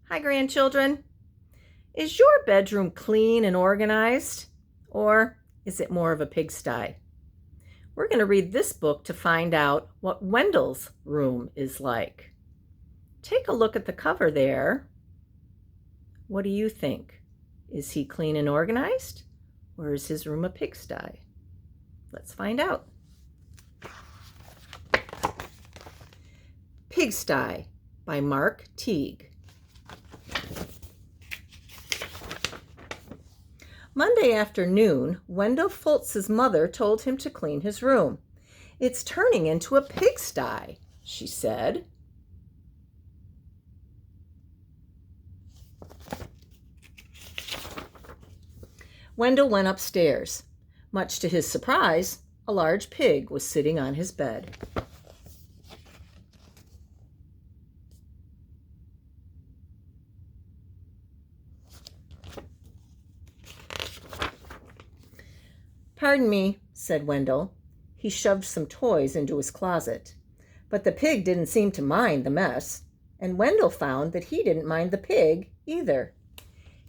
Hi, grandchildren. Is your bedroom clean and organized? Or is it more of a pigsty? We're going to read this book to find out what Wendell's room is like. Take a look at the cover there. What do you think? Is he clean and organized? Or is his room a pigsty? Let's find out. Pigsty by Mark Teague. Monday afternoon, Wendell Fultz's mother told him to clean his room. "It's turning into a pigsty," she said. Wendell went upstairs. Much to his surprise, a large pig was sitting on his bed. "Pardon me," said Wendell. He shoved some toys into his closet. But the pig didn't seem to mind the mess, and Wendell found that he didn't mind the pig either.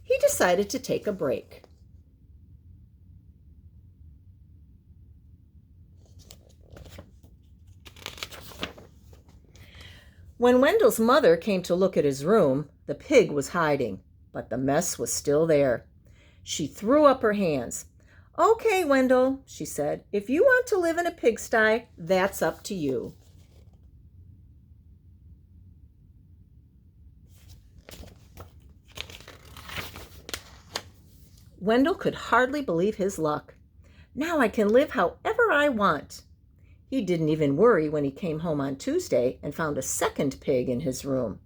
He decided to take a break. When Wendell's mother came to look at his room, the pig was hiding, but the mess was still there. She threw up her hands. "Okay, Wendell," she said, "if you want to live in a pigsty, that's up to you." Wendell could hardly believe his luck. "Now I can live however I want." He didn't even worry when he came home on Tuesday and found a second pig in his room.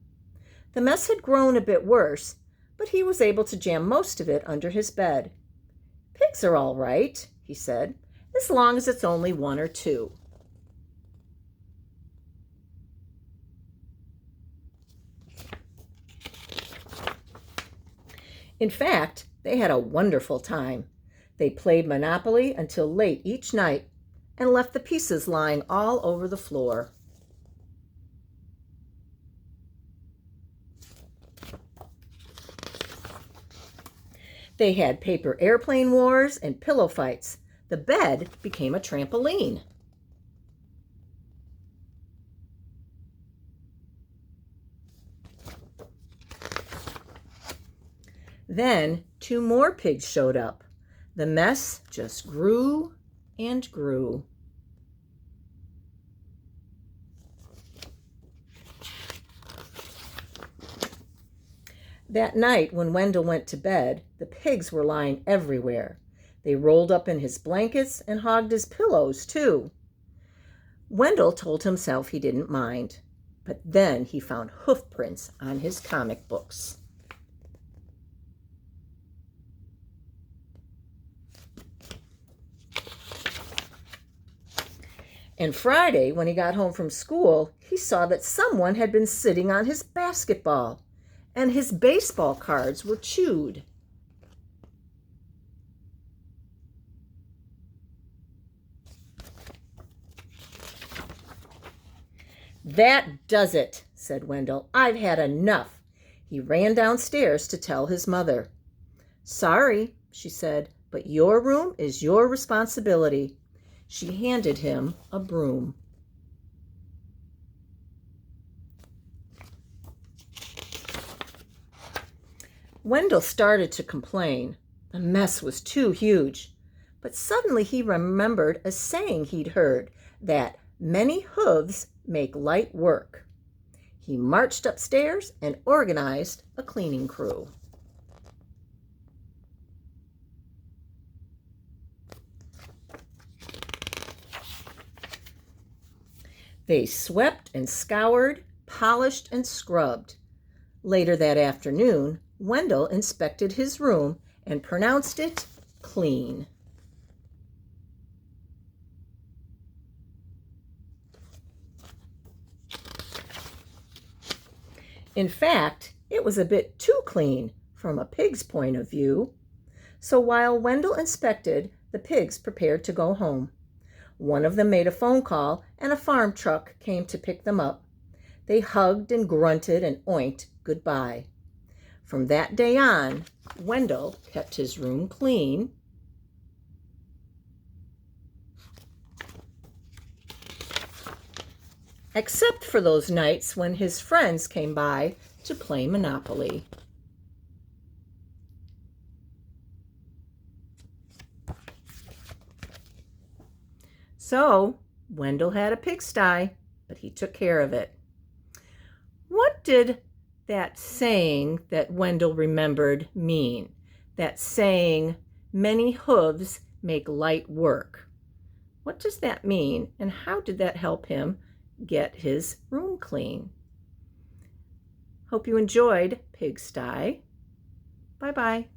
The mess had grown a bit worse, but he was able to jam most of it under his bed. "Pigs are all right," he said, "as long as it's only one or two." In fact, they had a wonderful time. They played Monopoly until late each night and left the pieces lying all over the floor. They had paper airplane wars and pillow fights. The bed became a trampoline. Then 2 more pigs showed up. The mess just grew and grew. That night, when Wendell went to bed, the pigs were lying everywhere. They rolled up in his blankets and hogged his pillows, too. Wendell told himself he didn't mind, but then he found hoof prints on his comic books. And Friday, when he got home from school, he saw that someone had been sitting on his basketball, and his baseball cards were chewed. "That does it," said Wendell. "I've had enough." He ran downstairs to tell his mother. "Sorry," she said, "but your room is your responsibility." She handed him a broom. Wendell started to complain. The mess was too huge. But suddenly he remembered a saying he'd heard, that many hooves make light work. He marched upstairs and organized a cleaning crew. They swept and scoured, polished and scrubbed. Later that afternoon, Wendell inspected his room and pronounced it clean. In fact, it was a bit too clean from a pig's point of view. So while Wendell inspected, the pigs prepared to go home. One of them made a phone call, and a farm truck came to pick them up. They hugged and grunted and oinked goodbye. From that day on, Wendell kept his room clean, except for those nights when his friends came by to play Monopoly. So, Wendell had a pigsty, but he took care of it. What did that saying that Wendell remembered mean? That saying, many hooves make light work. What does that mean, and how did that help him get his room clean? Hope you enjoyed Pigsty. Bye-bye.